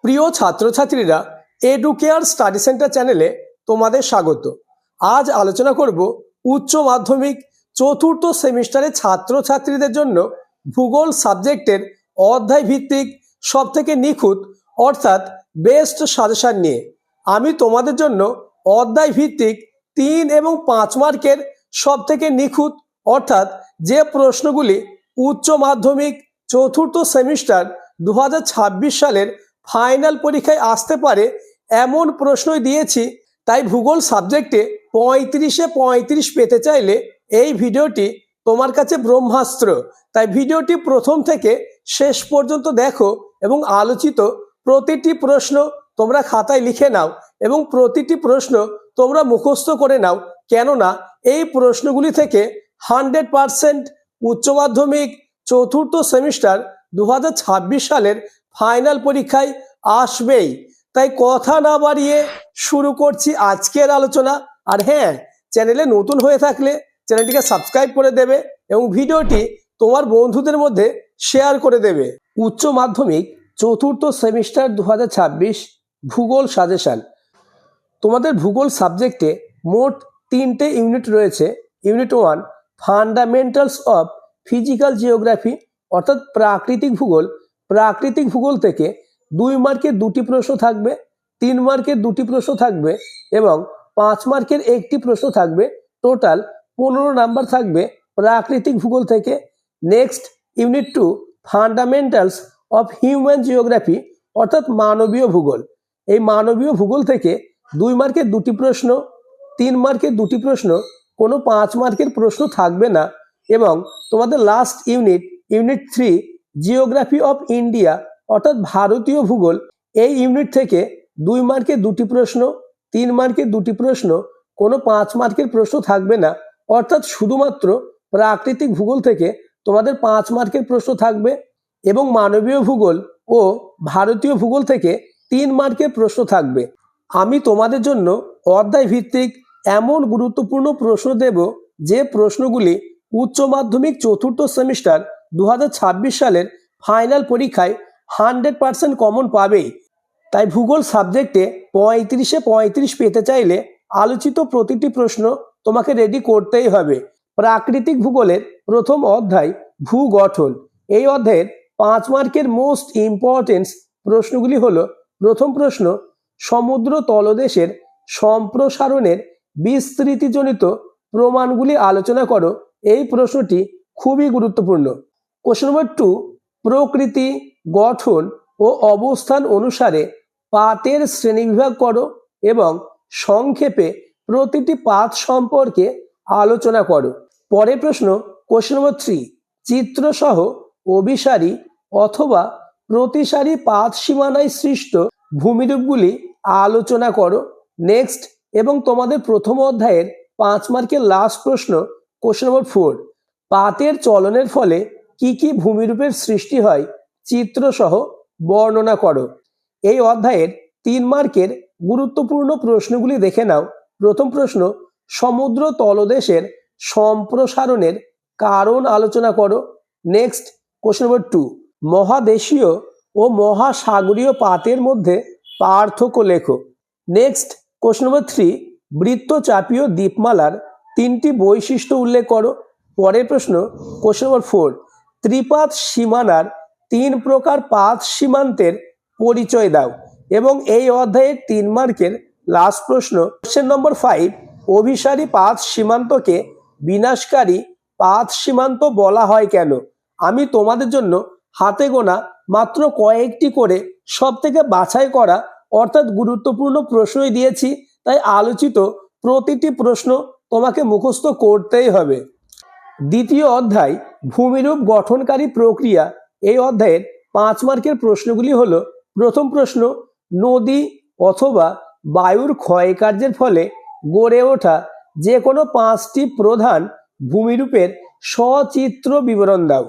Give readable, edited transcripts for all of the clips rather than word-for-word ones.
প্রিয় ছাত্রছাত্রীরা, educare study centre চ্যানেলে তোমাদের স্বাগত। আজ আলোচনা করব উচ্চ মাধ্যমিক চতুর্থ সেমিস্টারের ছাত্রছাত্রীদের জন্য ভূগোল সাবজেক্টের অধ্যায় ভিত্তিক সবথেকে নিখুঁত অর্থাৎ বেস্ট সাজেশন নিয়ে। আমি তোমাদের জন্য অধ্যায় ভিত্তিক 3 এবং 5 মার্কের সবথেকে নিখুঁত অর্থাৎ যে প্রশ্নগুলি উচ্চ মাধ্যমিক চতুর্থ সেমিস্টার 2026 সালের ফাইনাল পরীক্ষায় আসতে পারে এমন প্রশ্নই দিয়েছি। তাই ভূগোল সাবজেক্টে 35-এ 35 পেতে চাইলে এই ভিডিওটি তোমার কাছে ব্রহ্মাস্ত্র। তাই ভিডিওটি প্রথম থেকে শেষ পর্যন্ত দেখো এবং আলোচিত প্রতিটি প্রশ্ন তোমরা খাতায় লিখে নাও এবং প্রতিটি প্রশ্ন তোমরা মুখস্থ করে নাও, কেননা এই প্রশ্নগুলি থেকে 100% উচ্চ মাধ্যমিক চতুর্থ সেমিস্টার 2026 সালের ফাইনাল পরীক্ষায় আসবেই। তাই কথা না বাড়িয়ে শুরু করছি আজকের আলোচনা। আর হ্যাঁ, চ্যানেলে নতুন হয়ে থাকলে চ্যানেলটিকে সাবস্ক্রাইব করে দেবে এবং ভিডিওটি তোমার বন্ধুদের মধ্যে শেয়ার করে দেবে। উচ্চ মাধ্যমিক চতুর্থ সেমিস্টার 2026 ভূগোল সাজেশন। তোমাদের ভূগোল সাবজেক্টে মোট 3টে ইউনিট রয়েছে। Unit 1 fundamentals of physical geography অর্থাৎ প্রাকৃতিক ভূগোল। প্রাকৃতিক ভূগোল থেকে 2 মার্কের 2টি প্রশ্ন থাকবে, 3 মার্কের 2টি প্রশ্ন থাকবে এবং 5 মার্কের 1টি প্রশ্ন থাকবে। টোটাল 15 নাম্বার থাকবে প্রাকৃতিক ভূগোল থেকে। Next unit 2 fundamentals of human geography অর্থাৎ মানবীয় ভূগোল। এই মানবীয় ভূগোল থেকে 2 মার্কের 2টি প্রশ্ন, 3 মার্কের 2টি প্রশ্ন, কোনো 5 মার্কের প্রশ্ন থাকবে না। এবং তোমাদের last unit 3 geography of India অর্থাৎ ভারতীয় ভূগোল। এই ইউনিট থেকে 2 মার্কের 2টি প্রশ্ন, 3 মার্কের 2টি প্রশ্ন, কোনো 5 মার্কের প্রশ্ন থাকবে না। অর্থাৎ শুধুমাত্র প্রাকৃতিক ভূগোল থেকে তোমাদের 5 মার্কের প্রশ্ন থাকবে এবং মানবীয় ভূগোল ও ভারতীয় ভূগোল থেকে 3 মার্কের প্রশ্ন থাকবে। আমি তোমাদের জন্য অধ্যায় ভিত্তিক এমন গুরুত্বপূর্ণ প্রশ্ন দেব যে প্রশ্নগুলি উচ্চ মাধ্যমিক চতুর্থ সেমিস্টার 2026 সালের ফাইনাল পরীক্ষায় 100% কমন পাবেই। তাই ভূগোল সাবজেক্টে 35-এ 35 পেতে চাইলে আলোচিত প্রতিটি প্রশ্ন তোমাকে রেডি করতেই হবে। প্রাকৃতিক ভূগোলের প্রথম অধ্যায় ভূগঠন। এই অধ্যায়ের 5 মার্কের মোস্ট ইম্পর্টেন্স প্রশ্নগুলি হলো: প্রথম প্রশ্ন, সমুদ্র তলদেশের সম্প্রসারণের বিস্তৃতিজনিত প্রমাণগুলি আলোচনা করো। এই প্রশ্নটি খুবই গুরুত্বপূর্ণ। কোশ্চেন নম্বর 2, প্রকৃতি, গঠন ও অবস্থান অনুসারে পাতের শ্রেণীবিভাগ করো এবং সংক্ষেপে প্রতিটি পাত সম্পর্কে আলোচনা করো। পরের প্রশ্ন, কোশ্চেন নম্বর 3, চিত্রসহ অভিসারী অথবা প্রতিসারী পাত সীমানায় সৃষ্ট ভূমিরূপগুলি আলোচনা করো। নেক্সট, এবং তোমাদের প্রথম অধ্যায়ের 5 মার্কের লাস্ট প্রশ্ন, কোশ্চেন নম্বর 4, পাতের চলনের ফলে কি কি ভূমিরূপের সৃষ্টি হয় চিত্রসহ বর্ণনা করো। এই অধ্যায়ের 3 মার্কের গুরুত্বপূর্ণ প্রশ্নগুলি দেখে নাও। প্রথম প্রশ্ন, সমুদ্র তলদেশের সম্প্রসারণের কারণ আলোচনা করো। নেক্সট, কোশ্চেন নম্বর 2, মহাদেশীয় ও মহাসাগরীয় পাতের মধ্যে পার্থক্য লেখো। নেক্সট, কোশ্চেন নম্বর 3, বৃত্তচাপীয় দ্বীপমালার 3টি বৈশিষ্ট্য উল্লেখ করো। পরের প্রশ্ন, কোশ্চেন নম্বর 4, ত্রিপাত সীমানার 3 প্রকার পাত সীমান্তের পরিচয় দাও। এবং এই অধ্যায়ের 3 মার্কের লাস্ট প্রশ্ন, কোশ্চেন নম্বর 5, অভিসারী পাত সীমান্তকে বিনাশকারী পাত সীমান্ত বলা হয় কেন। আমি তোমাদের জন্য হাতে গোনা মাত্র কয়েকটি করে সব থেকে বাছাই করা অর্থাৎ গুরুত্বপূর্ণ প্রশ্নই দিয়েছি। তাই আলোচিত প্রতিটি প্রশ্ন তোমাকে মুখস্থ করতেই হবে। দ্বিতীয় অধ্যায় ভূমিরূপ গঠনকারী প্রক্রিয়া। এই অধ্যায়ের 5 মার্কের প্রশ্নগুলি হলো: প্রথম প্রশ্ন, নদী অথবা বায়ুর ক্ষয়কার্যের ফলে গড়ে ওঠা যে কোনো 5টি প্রধান ভূমিরূপের সচিত্র বিবরণ দাও।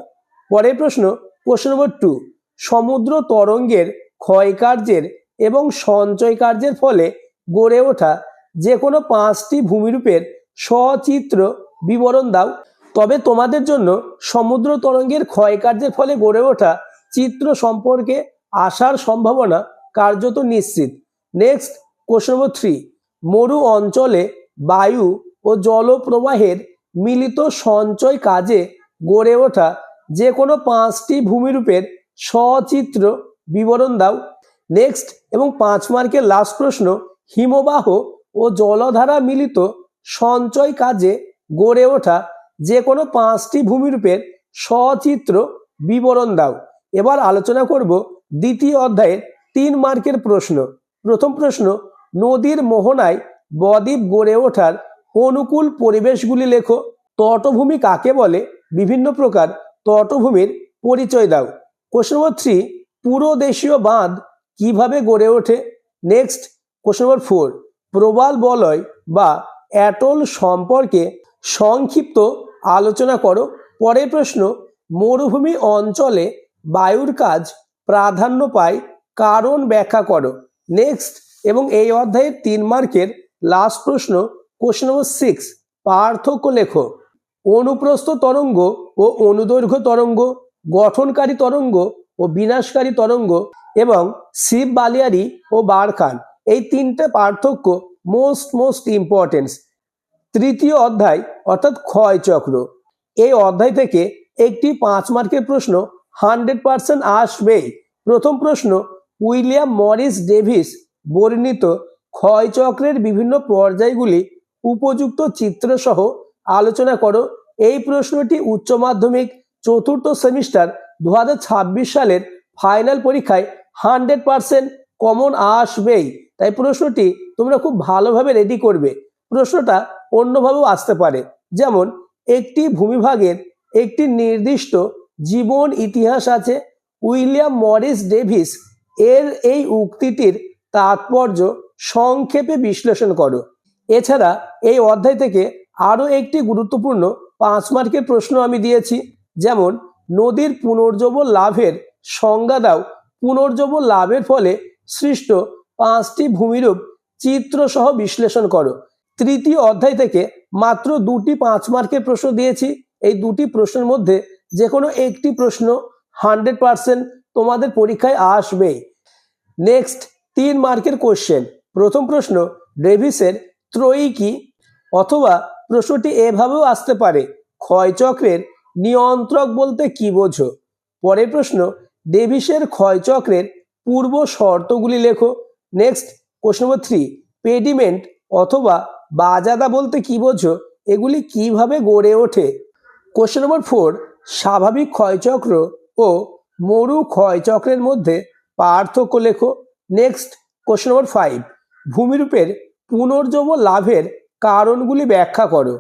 পরের প্রশ্ন, কোশ্চেন নম্বর 2, সমুদ্র তরঙ্গের ক্ষয়কার্যের এবং সঞ্চয় কার্যের ফলে গড়ে ওঠা যে কোনো 5টি ভূমিরূপের সচিত্র বিবরণ দাও। তবে তোমাদের জন্য সমুদ্র তরঙ্গের ক্ষয়কার্যের ফলে গড়ে ওঠা চিত্র সম্পর্কে আসার সম্ভাবনা কার্যত নিশ্চিত। নেক্সট কোশ্চেন নম্বর 3, মরু অঞ্চলে বায়ু ও জলপ্রবাহের মিলিত সঞ্চয় কাজে গড়ে ওঠা যে কোনো 5টি ভূমিরূপের সচিত্র বিবরণ দাও। নেক্সট এবং 5 মার্কের লাস্ট প্রশ্ন, হিমবাহ ও জলধারা মিলিত সঞ্চয় কাজে গড়ে ওঠা যে কোনো 5টি ভূমিরূপের সচিত্র বিবরণ দাও। এবার আলোচনা করব দ্বিতীয় অধ্যায়ের 3 মার্কের প্রশ্ন। প্রথম প্রশ্ন, নদীর মোহনায় বদ্বীপ গড়ে ওঠার অনুকূল পরিবেশগুলি লেখো। তটভূমি কাকে বলে? বিভিন্ন প্রকার তটভূমির পরিচয় দাও। কোশ্চেন নম্বর 3, পুরো দেশীয় বাঁধ কিভাবে গড়ে ওঠে? নেক্সট কোশ্চেন নম্বর 4, প্রবাল বলয় বা অ্যাটল সম্পর্কে সংক্ষিপ্ত আলোচনা করো। পরের প্রশ্ন, মরুভূমি অঞ্চলে বায়ুর কাজ প্রাধান্য পায়, কারণ ব্যাখ্যা করো। নেক্সট এবং এই অধ্যায়ের 3 মার্কের লাস্ট প্রশ্ন, কোশ্চেন নম্বর 6, পার্থক্য লেখো। অনুপ্রস্থ তরঙ্গ ও অনুদৈর্ঘ্য তরঙ্গ, গঠনকারী তরঙ্গ ও বিনাশকারী তরঙ্গ এবং শিব বালিয়ারি ও বারখান, এই 3টে পার্থক্য মোস্ট ইম্পর্টেন্স। তৃতীয় অধ্যায় অর্থাৎ ক্ষয়চক্র, এই অধ্যায় থেকে একটি 5 মার্কের প্রশ্ন 100% আসবেই। প্রথম প্রশ্ন, উইলিয়াম মরিস ডেভিস বর্ণিত ক্ষয়চক্রের বিভিন্ন পর্যায়গুলি উপযুক্ত চিত্রসহ আলোচনা করো। এই প্রশ্নটি উচ্চ মাধ্যমিক 4র্থ সেমিস্টার 2026 সালের ফাইনাল পরীক্ষায় 100% কমন আসবেই, তাই প্রশ্নটি তোমরা খুব ভালোভাবে রেডি করবে। প্রশ্নটা অন্যভাবেও আসতে পারে, যেমন একটি ভূমিভাগের একটি নির্দিষ্ট জীবন ইতিহাস আছে। উইলিয়াম মরিস ডেভিস এর এই উক্তিটির তাৎপর্য সংক্ষেপে বিশ্লেষণ করো। এছাড়া এই অধ্যায় থেকে আরও একটি গুরুত্বপূর্ণ 5 মার্কের প্রশ্ন আমি দিয়েছি, যেমন নদীর পুনর্জীবন লাভের সংজ্ঞা দাও। পুনর্জীবন লাভের ফলে সৃষ্ট 5টি ভূমিরূপ চিত্রসহ বিশ্লেষণ করো। তৃতীয় অধ্যায় থেকে মাত্র 2টি 5 মার্কের প্রশ্ন দিয়েছি। এই 2টি প্রশ্নের মধ্যে যে কোনো একটি প্রশ্ন 100% তোমাদের পরীক্ষায় আসবেই। নেক্সট 3 মার্কের কোশ্চেন। প্রথম প্রশ্ন, ডেভিসের ত্রয়ী কি? অথবা প্রশ্নটি এভাবেও আসতে পারে, ক্ষয়চক্রের নিয়ন্ত্রক বলতে কি বোঝো? পরের প্রশ্ন, ডেভিসের ক্ষয়চক্রের পূর্ব শর্তগুলি লেখো। নেক্সট কোশ্চেন নম্বর 3, পেডিমেন্ট অথবা বাজাদা বলতে কি বোঝো? এগুলি কিভাবে গড়ে ওঠে? কোশ্চেন নম্বর 4, স্বাভাবিক ক্ষয়চক্র ও মরু ক্ষয়চক্রের মধ্যে পার্থক্য লেখো। নেক্সট কোশ্চেন নম্বর 5, ভূমিরূপের পুনর্জীবন লাভের কারণগুলি ব্যাখ্যা করো।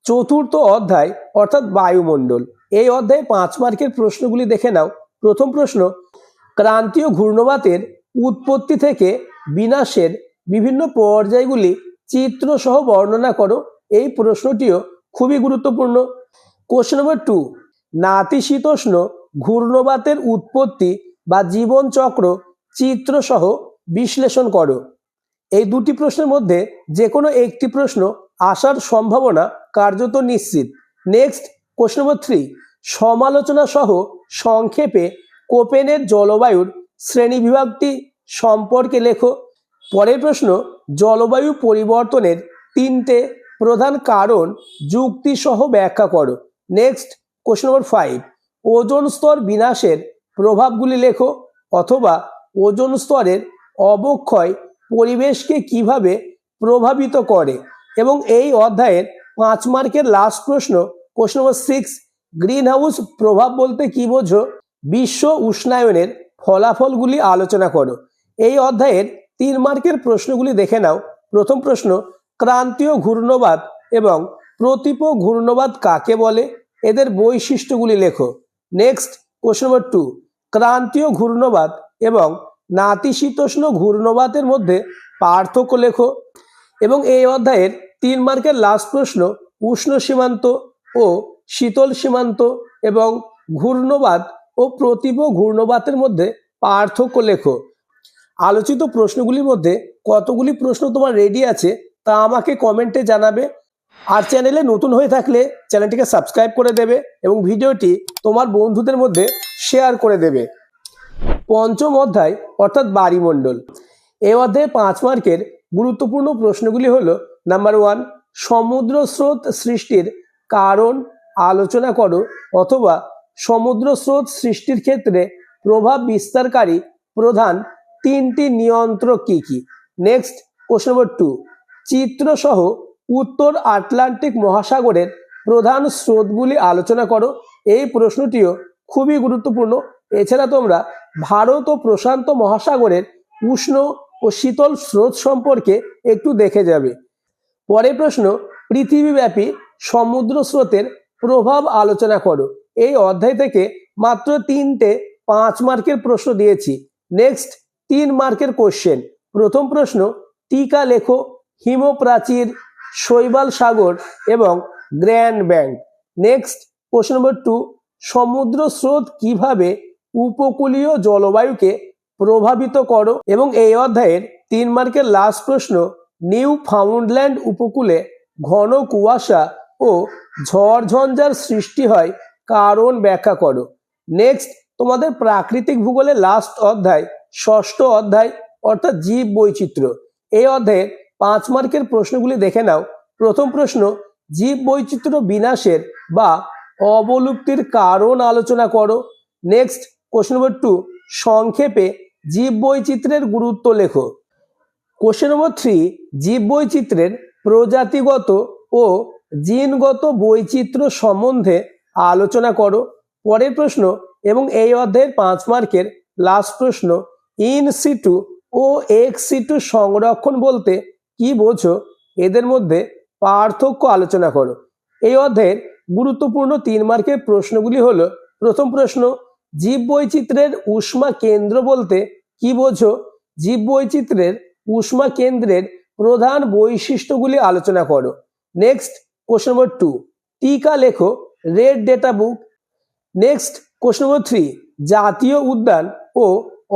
চতুর্থ অধ্যায় অর্থাৎ বায়ুমণ্ডল, এই অধ্যায়ে 5 মার্কের প্রশ্নগুলি দেখে নাও। প্রথম প্রশ্ন, ক্রান্তীয় ঘূর্ণবাতের উৎপত্তি থেকে বিনাশের বিভিন্ন পর্যায়গুলি চিত্রসহ বর্ণনা করো। এই প্রশ্নটিও খুবই গুরুত্বপূর্ণ। কোশ্চেন নম্বর 2, নাতিশীতোষ্ণ ঘূর্ণবাতের উৎপত্তি বা জীবনচক্র চিত্রসহ বিশ্লেষণ করো। এই 2টি প্রশ্নের মধ্যে যে কোনো একটি প্রশ্ন আসার সম্ভাবনা কার্যত নিশ্চিত। নেক্সট কোশ্চেন নম্বর 3, সমালোচনা সহ সংক্ষেপে কোপেনের জলবায়ুর শ্রেণীবিভাগটি সম্পর্কে লেখো। পরের প্রশ্ন, জলবায়ু পরিবর্তনের 3টে প্রধান কারণ যুক্তিসহ ব্যাখ্যা করো। নেক্সট কোশ্চেন নম্বর 5, ওজোন স্তর বিনাশের প্রভাবগুলি লেখো। অথবা ওজোন স্তরের অবক্ষয় পরিবেশকে কিভাবে প্রভাবিত করে। এবং এই অধ্যায়ের 5 মার্কের লাস্ট প্রশ্ন, কোশ্চেন নম্বর 6, গ্রিন হাউস প্রভাব বলতে কি বোঝো? বিশ্ব উষ্ণায়নের ফলাফলগুলি আলোচনা করো। এই অধ্যায়ের 3 মার্কের প্রশ্নগুলি দেখে নাও। প্রথম প্রশ্ন, ক্রান্তীয় ঘূর্ণবাত এবং প্রতীপ ঘূর্ণবাত কাকে বলে? এদের বৈশিষ্ট্যগুলি লেখো। নেক্সট কোশ্চেন নম্বর 2, ক্রান্তীয় ঘূর্ণবাত এবং নাতিশীতোষ্ণ ঘূর্ণবাতের মধ্যে পার্থক্য লেখো। এবং এই অধ্যায়ের 3 মার্কের লাস্ট প্রশ্ন, উষ্ণ সীমান্ত ও শীতল সীমান্ত এবং ঘূর্ণবাত ও প্রতীপ ঘূর্ণবাতের মধ্যে পার্থক্য লেখো। আলোচিত প্রশ্নগুলির মধ্যে কতগুলি প্রশ্ন তোমার রেডি আছে তা আমাকে কমেন্টে জানাবে। আর চ্যানেলে নতুন হয়ে থাকলে চ্যানেলটিকে সাবস্ক্রাইব করে দেবে এবং ভিডিওটি তোমার বন্ধুদের মধ্যে শেয়ার করে দেবে। পঞ্চম অধ্যায় অর্থাৎ বায়ুমণ্ডল। এই অধ্যায়ে 5 মার্কের গুরুত্বপূর্ণ প্রশ্নগুলি হলো: নাম্বার 1, সমুদ্র স্রোত সৃষ্টির কারণ আলোচনা করো, অথবা সমুদ্র স্রোত সৃষ্টির ক্ষেত্রে প্রভাব বিস্তারকারী প্রধান 3টি নিয়ন্ত্রক কি কি। নেক্সট কোশ্চেন নম্বর 2, চিত্রসহ উত্তর আটলান্টিক মহাসাগরের প্রধান স্রোতগুলি আলোচনা করো। এই প্রশ্নটিও খুবই গুরুত্বপূর্ণ। এছাড়া তোমরা ভারত ও প্রশান্ত মহাসাগরের উষ্ণ ও শীতল স্রোত সম্পর্কে একটু দেখে যাবে। পরের প্রশ্ন, পৃথিবীব্যাপী সমুদ্র স্রোতের প্রভাব আলোচনা করো। এই অধ্যায় থেকে মাত্র 3টে 5 মার্কের প্রশ্ন দিয়েছি। নেক্সট 3 মার্কের কোশ্চেন। প্রথম প্রশ্ন, টিকা লেখো হিমপ্রাচীর, শৈবাল সাগর এবং grand bank. Next question number 2, সমুদ্র স্রোত কিভাবে উপকূলীয় জলবায়ুকে প্রভাবিত করো। এবং এই অধ্যায়ের 3 মার্কের লাস্ট প্রশ্ন, নিউ ফাউন্ডল্যান্ড উপকূলে ঘন কুয়াশা ও ঝড়ঝঞ্ঝার সৃষ্টি হয়, কারণ ব্যাখ্যা করো। নেক্সট তোমাদের প্রাকৃতিক ভূগোলের লাস্ট অধ্যায়, ষষ্ঠ অধ্যায় অর্থাৎ জীব বৈচিত্র্য। এই অধ্যায়ের 5 মার্কের প্রশ্নগুলি দেখে নাও। প্রথম প্রশ্ন, জীব বৈচিত্র্য বিনাশের বা অবলুপ্তির কারণ আলোচনা করো। নেক্সট কোশ্চেন নম্বর 2, সংক্ষেপে জীব বৈচিত্র্যের গুরুত্ব লেখো। কোশ্চেন নম্বর 3, জীব বৈচিত্র্যের প্রজাতিগত ও জিনগত বৈচিত্র্য সম্বন্ধে আলোচনা করো। পরের প্রশ্ন এবং এই অধ্যায়ের 5 মার্কের লাস্ট প্রশ্ন, ইন সিটু ও এক্স সিটু সংরক্ষণ বলতে কি বোঝো, এদের মধ্যে পার্থক্য আলোচনা করো। এই অধ্যায়ের গুরুত্বপূর্ণ 3 মার্কের প্রশ্নগুলি হলো: প্রথম প্রশ্ন, জীব বৈচিত্র্যের উষ্মা কেন্দ্র বলতে কি বোঝো। জীব বৈচিত্র্যের উষ্মা কেন্দ্রের প্রধান বৈশিষ্ট্যগুলি আলোচনা করো। নেক্সট কোশ্চেন নম্বর 2, টিকা লেখো red data book. Next question number 3, জাতীয় উদ্যান ও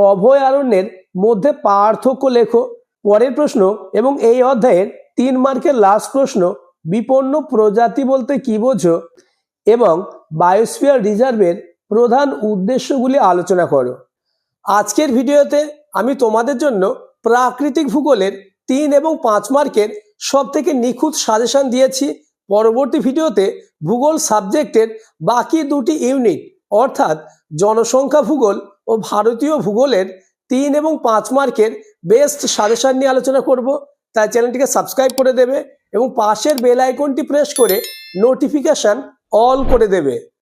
অভয়ারণ্যের মধ্যে পার্থক্য লেখো। পরের প্রশ্ন এবং এই অধ্যায়ের 3 মার্কের লাস্ট প্রশ্ন, বিপন্ন প্রজাতি বলতে কি বোঝো এবং বায়োস্ফিয়ার রিজার্ভের প্রধান উদ্দেশ্যগুলি আলোচনা করো। আজকের ভিডিওতে আমি তোমাদের জন্য প্রাকৃতিক ভূগোলের 3 এবং 5 মার্কের সবথেকে নিখুঁত সাজেশন দিয়েছি। পরবর্তী ভিডিওতে ভূগোল সাবজেক্টের বাকি 2টি ইউনিট অর্থাৎ জনসংখ্যা ভূগোল ও ভারতীয় ভূগোলের 3 এবং 5 মার্কের বেস্ট সাজেশন নিয়ে আলোচনা করব। তাই চ্যানেলটিকে সাবস্ক্রাইব করে দেবে এবং পাশের বেল আইকনটি প্রেস করে নোটিফিকেশন অল করে দেবে।